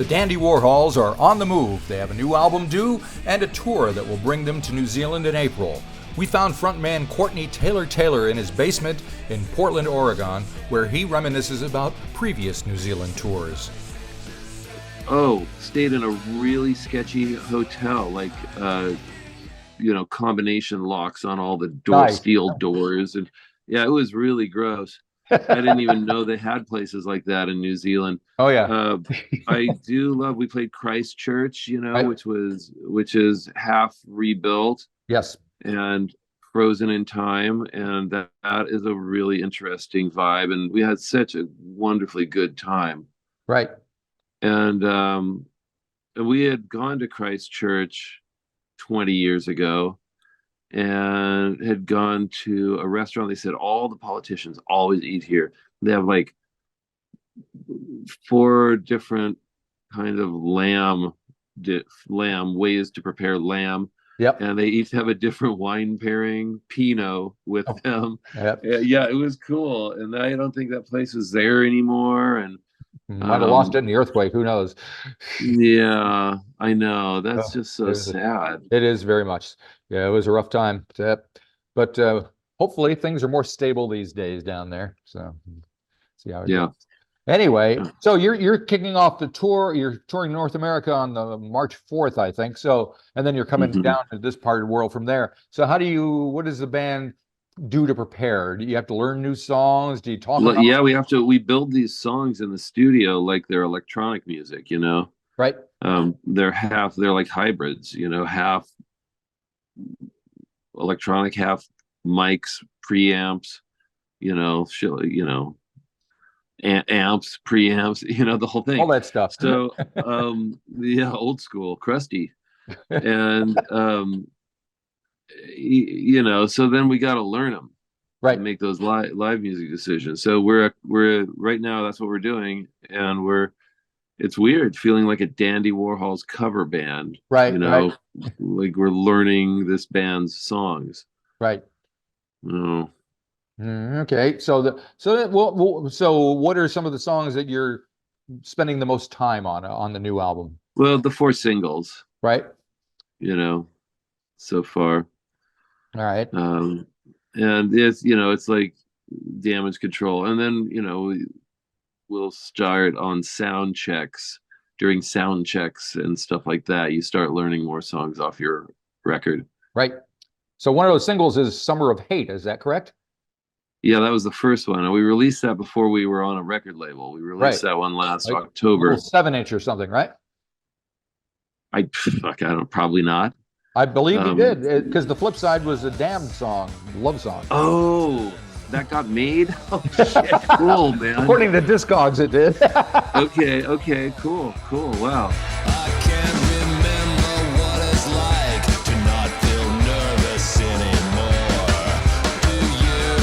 Dandy Warhols are on the move. They have a new album due and a tour that will bring them to New Zealand in April. We found frontman Courtney Taylor-Taylor in his basement in Portland, Oregon, where he reminisces about previous New Zealand tours. Oh, stayed in a really sketchy hotel, like combination locks on all the Nice. steel doors, and yeah, it was really gross. I didn't even know they had places like that in New Zealand. Oh yeah. I do love. We played Christchurch, Right. which is half rebuilt Yes. and frozen in time, and that is a really interesting vibe. And we had such a wonderfully good time. Right. And we had gone to Christchurch 20 years ago and had gone to a restaurant. They said all the politicians always eat here. They have like 4 different kind of lamb ways to prepare lamb. Yep. And they each have a different wine pairing, Pinot with them. Yep. Yeah, it was cool. And I don't think that place is there anymore. And might have lost it in the earthquake. Who knows? Yeah, I know. That's just so sad. It is very much. Yeah, it was a rough time. But hopefully things are more stable these days down there. So see how it goes. Anyway, so you're kicking off the tour. You're touring North America on the March 4th, I think. So, and then you're coming down to this part of the world from there. So what does the band do to prepare? Do you have to learn new songs? Do you talk about Yeah, we build these songs in the studio like they're electronic music, Right. They're like hybrids, half electronic, half mics, preamps, amps, preamps, the whole thing. All that stuff. So yeah, old school, crusty. And so then we got to learn them, right? Make those live music decisions. So we're right now, that's what we're doing, and it's weird feeling like a Dandy Warhols cover band, right? Like we're learning this band's songs, right? Oh. Okay, so what are some of the songs that you're spending the most time on the new album? Well, the 4 singles, right? So far. All right. And it's like Damage Control, and then we'll start on sound checks. During sound checks and stuff like that, you start learning more songs off your record. Right. So one of those singles is Summer of Hate, is that correct? Yeah, that was the first one, and we released that before we were on a record label. We released that one last October. 7-inch or something, right? I don't, probably not. I believe you did, because the flip side was a Damned song, love song. Oh, that got made? Oh, shit. Cool, man. According to Discogs, it did. Okay, cool, wow. I can't remember what it's like to not feel nervous anymore. Do you?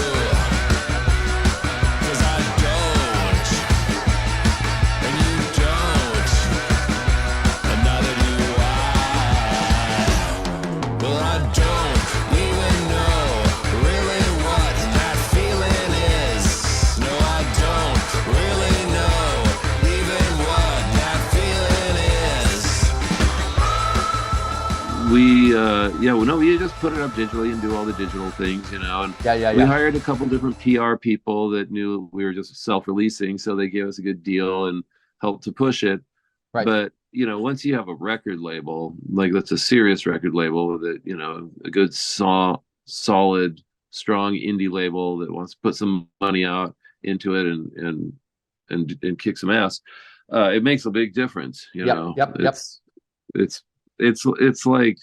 'Cause I don't, and you don't, and neither do I. Well, I don't even know really what that feeling is. No, I don't really know even what that feeling is. We just put it up digitally and do all the digital things, and Yeah. We hired a couple different PR people that knew we were just self-releasing, so they gave us a good deal and helped to push it. Right. But once you have a record label, like that's a serious record label, that a good solid, strong indie label that wants to put some money out into it and kick some ass, it makes a big difference. Yep. It's like,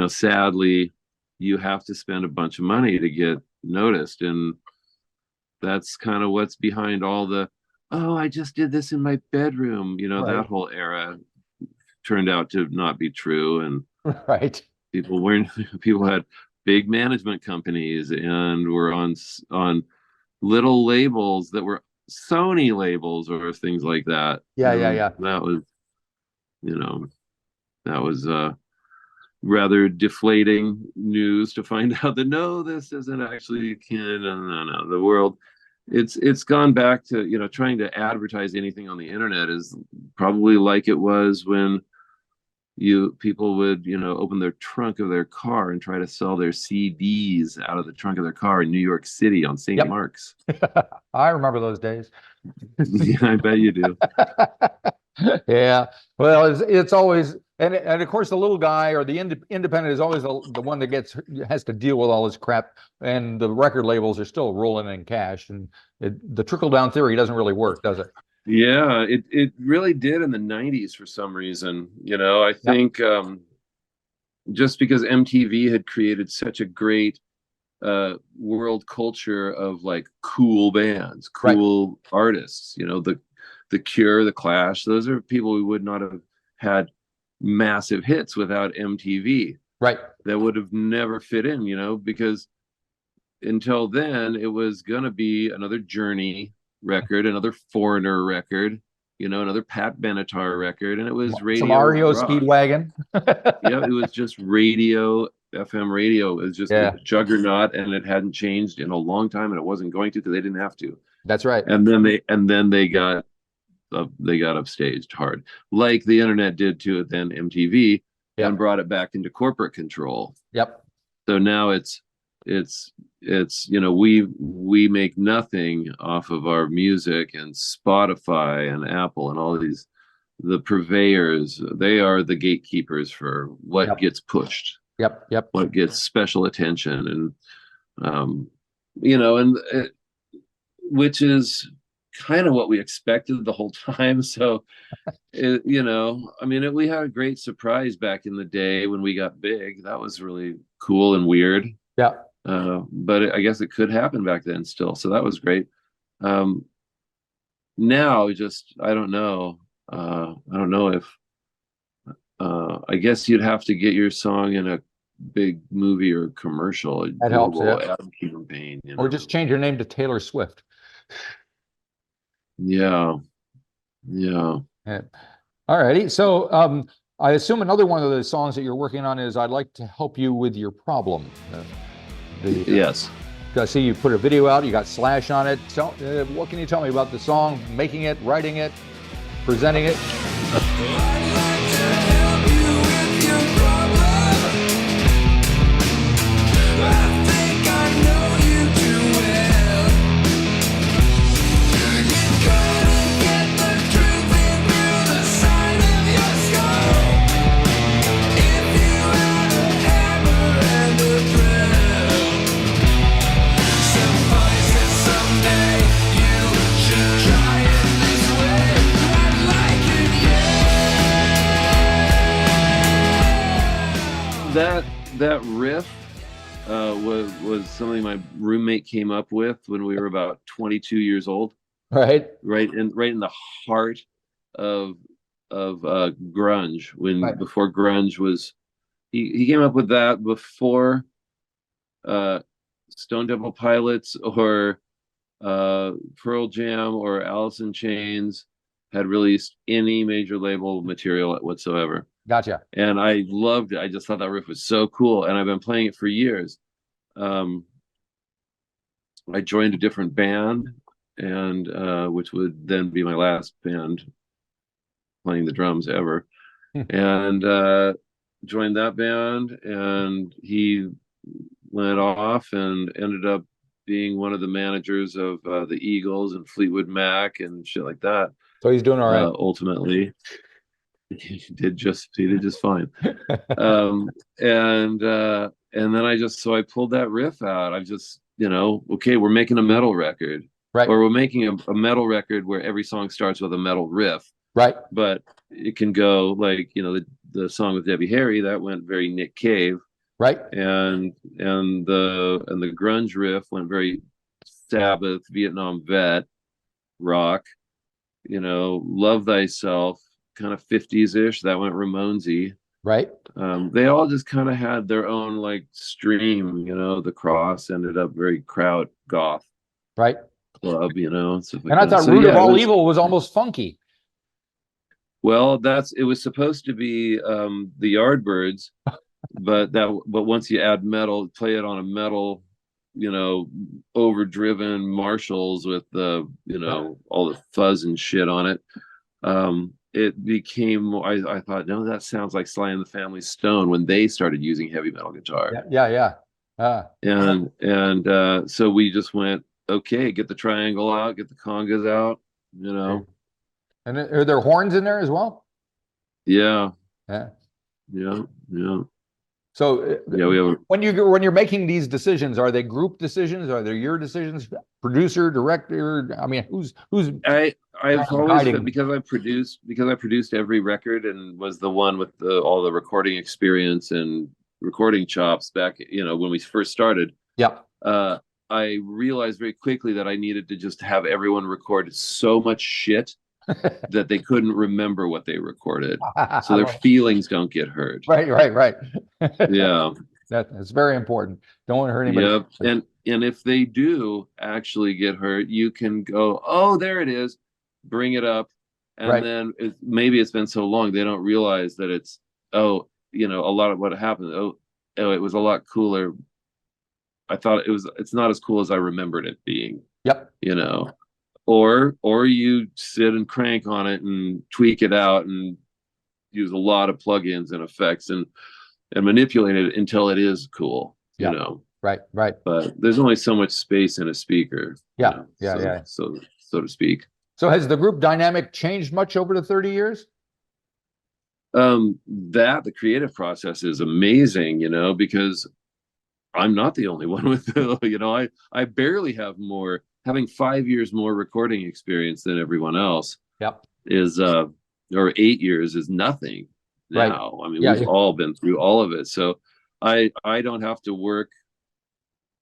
sadly, you have to spend a bunch of money to get noticed, and that's kind of what's behind all the, oh, I just did this in my bedroom. That whole era turned out to not be true, and right. People had big management companies and were on little labels that were Sony labels or things like that. Yeah. That was rather deflating news to find out that no, this isn't actually canon. No, the world it's gone back to, you know, trying to advertise anything on the internet is probably like it was when people would, you know, open their trunk of their car and try to sell their CDs out of the trunk of their car in New York City on St. Yep. Mark's. I remember those days. Yeah, I bet you do. Yeah. Well, it's always, and of course the little guy or the independent is always the one that has to deal with all this crap, and the record labels are still rolling in cash, and the trickle down theory doesn't really work, does it? Yeah, it really did in the 90s for some reason. You know, I think just because MTV had created such a great world culture of like cool bands, cool artists, you know, the Cure, the Clash, those are people who would not have had massive hits without MTV. Right. That would have never fit in, you know, because until then it was gonna be another Journey record, another Foreigner record, you know, another Pat Benatar record, and it was radio. Some REO rock. Speedwagon. Yeah, it was just radio, FM radio. It was just a juggernaut, and it hadn't changed in a long time, and it wasn't going to because they didn't have to. That's right. And then they got upstaged hard, like the internet did to it. Then MTV and brought it back into corporate control. Yep. So now it's you know, we make nothing off of our music, and Spotify and Apple and all these, the purveyors, they are the gatekeepers for what gets pushed. Yep. What gets special attention, and you know, and which is kind of what we expected the whole time. So you know, I mean, we had a great surprise back in the day when we got big. That was really cool and weird. Yeah. But I guess it could happen back then still. So that was great. Now, just, I don't know. I don't know if, I guess you'd have to get your song in a big movie or commercial. That helps, ad campaign, you know? Or just change your name to Taylor Swift. Yeah. All righty. So I assume another one of the songs that you're working on is I'd Like to Help You With Your Problem. Yes. I see you put a video out, you got Slash on it. So what can you tell me about the song, making it, writing it, presenting it? That riff was something my roommate came up with when we were about 22 years old. Right in the heart of grunge, before grunge was. He came up with that before Stone Temple Pilots or Pearl Jam or Alice in Chains had released any major label material whatsoever. Gotcha. And I loved it. I just thought that riff was so cool, and I've been playing it for years. I joined a different band, and which would then be my last band playing the drums ever, and joined that band, and he went off and ended up being one of the managers of the Eagles and Fleetwood Mac and shit like that. So he's doing all right. Ultimately. He did just fine. And then I pulled that riff out. I just, you know, okay, we're making a metal record, right? Or we're making a metal record where every song starts with a metal riff, right? But it can go like, you know, the song with Debbie Harry, that went very Nick Cave, right? And the grunge riff went very Sabbath, Vietnam Vet, rock. You know, Love Thyself, kind of 50s-ish, that went Ramonesy. Right. They all just kind of had their own like stream, you know. The Cross ended up very kraut goth, right? Club, you know. And I thought Root of All Evil was almost funky. Well, it was supposed to be the Yardbirds, but once you add metal, play it on a metal overdriven Marshalls with the, all the fuzz and shit on it. It became, I thought, no, that sounds like Sly and the Family Stone when they started using heavy metal guitar. Yeah. So we just went, okay, get the triangle out, get the congas out, And are there horns in there as well? Yeah. Yeah. So we have when you're making these decisions, are they group decisions? Are they your decisions? Producer, director? I mean, who's I've always been, because I produced every record and was the one with all the recording experience and recording chops back, when we first started. Yeah. I realized very quickly that I needed to just have everyone record so much shit that they couldn't remember what they recorded, so their feelings don't get hurt. Right. Yeah, that's very important. Don't want to hurt anybody. Yep. And if they do actually get hurt, you can go, oh, there it is, bring it up, and then maybe it's been so long they don't realize that it's a lot of what happened. Oh, it was a lot cooler. I thought it's not as cool as I remembered it being. Yep. Or you sit and crank on it and tweak it out and use a lot of plugins and effects and manipulate it until it is cool. Right. But there's only so much space in a speaker. Yeah. So to speak. So has the group dynamic changed much over the 30 years? The creative process is amazing, because I'm not the only one with I barely have having 5 years more recording experience than everyone else. Yep. Is or 8 years is nothing now. Right. I mean, we've all been through all of it. So I don't have to work,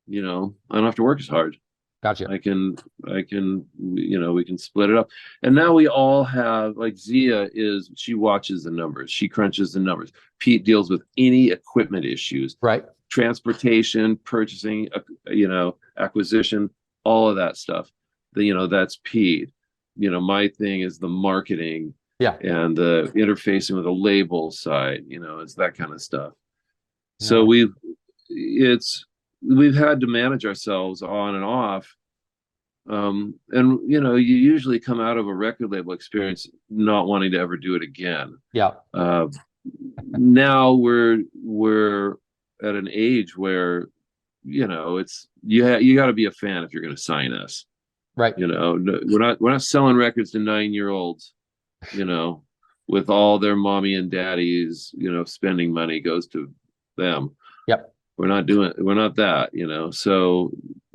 I don't have to work as hard. Gotcha. I can, we can split it up. And now we all have, like, Zia she watches the numbers. She crunches the numbers. Pete deals with any equipment issues. Right. Transportation, purchasing, acquisition, all of that stuff. That's Pete. My thing is the marketing. Yeah. And the interfacing with the label side, it's that kind of stuff. Yeah. So we've had to manage ourselves on and off. And you usually come out of a record label experience not wanting to ever do it again. Yeah. Now we're at an age where, it's you got to be a fan if you're going to sign us. Right. We're not selling records to 9-year-olds, with all their mommy and daddies, spending money goes to them. Yep. We're not that, so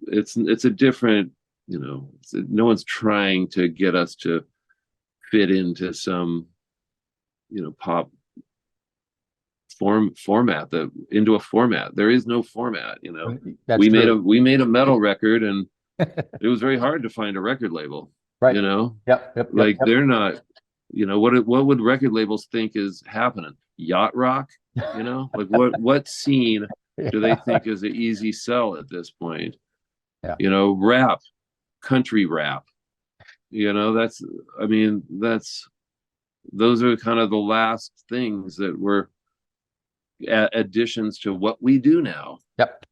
it's a different, no one's trying to get us to fit into some, pop format, into a format. There is no format, we made a metal record, and it was very hard to find a record label. Right. Yep. They're not, what would record labels think is happening? Yacht rock, like what scene do they think is an easy sell at this point? Yeah. Rap, country rap, those are kind of the last things that were additions to what we do now. Yep.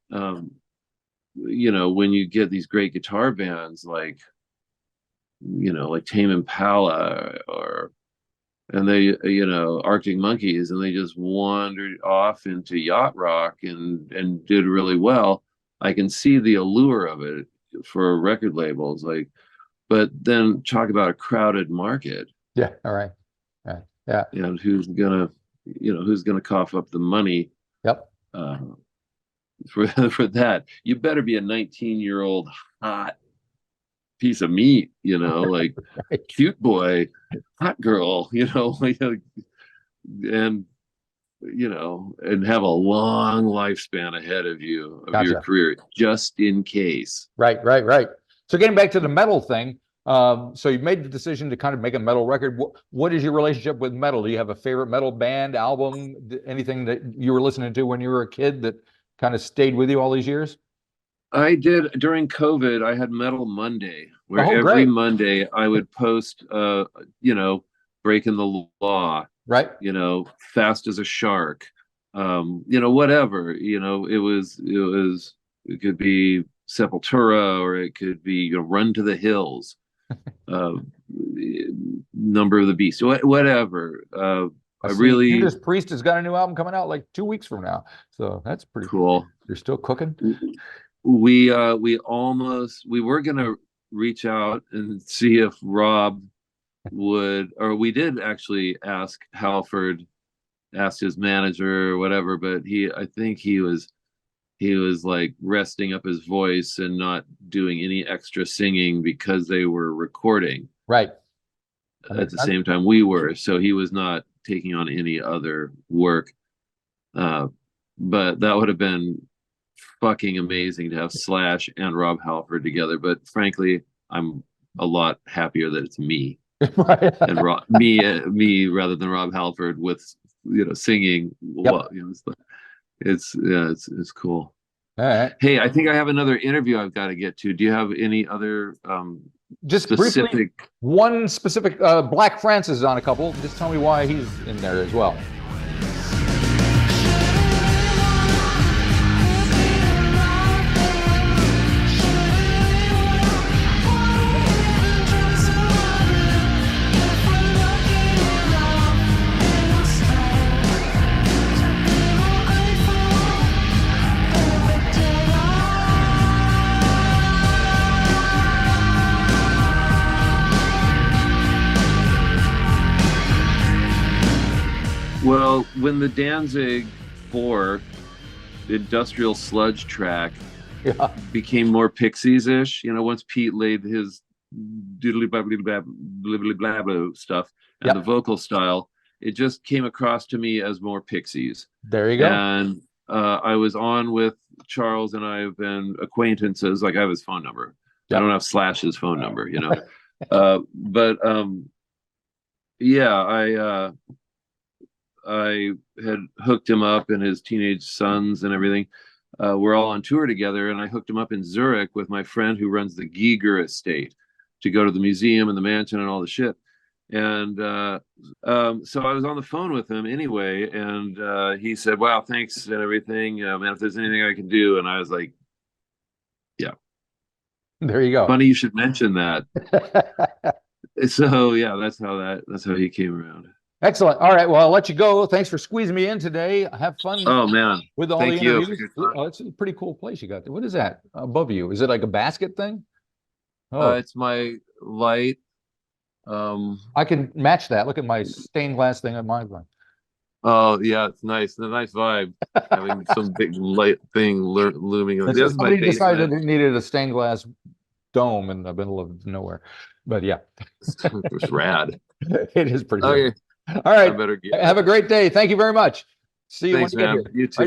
When you get these great guitar bands like Tame Impala and they, Arctic Monkeys, and they just wandered off into yacht rock and did really well. I can see the allure of it for record labels, but then talk about a crowded market. Yeah. All right. Yeah. And who's gonna cough up the money? Yep. For that, you better be a 19-year-old hot piece of meat, like right. Cute boy, hot girl, and and have a long lifespan ahead of you of your career, just in case. Right. So getting back to the metal thing, so you made the decision to kind of make a metal record. What is your relationship with metal? Do you have a favorite metal band, album, anything that you were listening to when you were a kid that kind of stayed with you all these years? I did. During COVID, I had Metal Monday, where every Monday I would post, Breaking the Law, right? Fast as a Shark, whatever. It could be Sepultura, or it could be, you know, Run to the Hills, Number of the Beast, whatever. I really, Judas Priest has got a new album coming out like 2 weeks from now, so that's pretty cool. You're still cooking. We were gonna reach out and see if Rob would, or we did actually ask Halford, asked his manager or whatever, but I think he was like resting up his voice and not doing any extra singing because they were recording Right. at the same time we were, so he was not taking on any other work. But that would have been fucking amazing to have Slash and Rob Halford together. But frankly, I'm a lot happier that it's me and me rather than Rob Halford with, you know, singing. Yep. Well, you know, it's cool. All right. Hey, I think I have another interview I've got to get to. Do you have any other just specific? Briefly, one specific. Black Francis is on a couple. Just tell me why he's in there as well. Well, when the Danzig 4, the industrial sludge track, became more Pixies-ish, you know, once Pete laid his doodly blah blah blah blah stuff and the vocal style, it just came across to me as more Pixies. There you go. And I was on with Charles, and I have been acquaintances. Like, I have his phone number. I don't have Slash's phone number, you know. I had hooked him up, and his teenage sons and everything. We're all on tour together, and I hooked him up in Zurich with my friend who runs the Giger estate to go to the museum and the mansion and all the shit. And so I was on the phone with him anyway, and he said, "Wow, thanks and everything, man. If there's anything I can do," and I was like, "Yeah." There you go. Funny you should mention that. So yeah, that's how he came around. Excellent. All right. Well, I'll let you go. Thanks for squeezing me in today. Have fun. Oh man, with all thank the you. interviews. Oh, it's a pretty cool place you got there. What is that above you? Is it like a basket thing? Oh, It's my light. I can match that. Look at my stained glass thing on my one. Oh yeah, it's nice. A nice vibe. Having some big light thing looming. This is my Somebody decided basement. it needed a stained glass dome in the middle of nowhere. But yeah, It's rad. it is pretty Okay. good. All right. I better get Have a great day. Thank you very much. See you Thanks, when you man. get here. You too.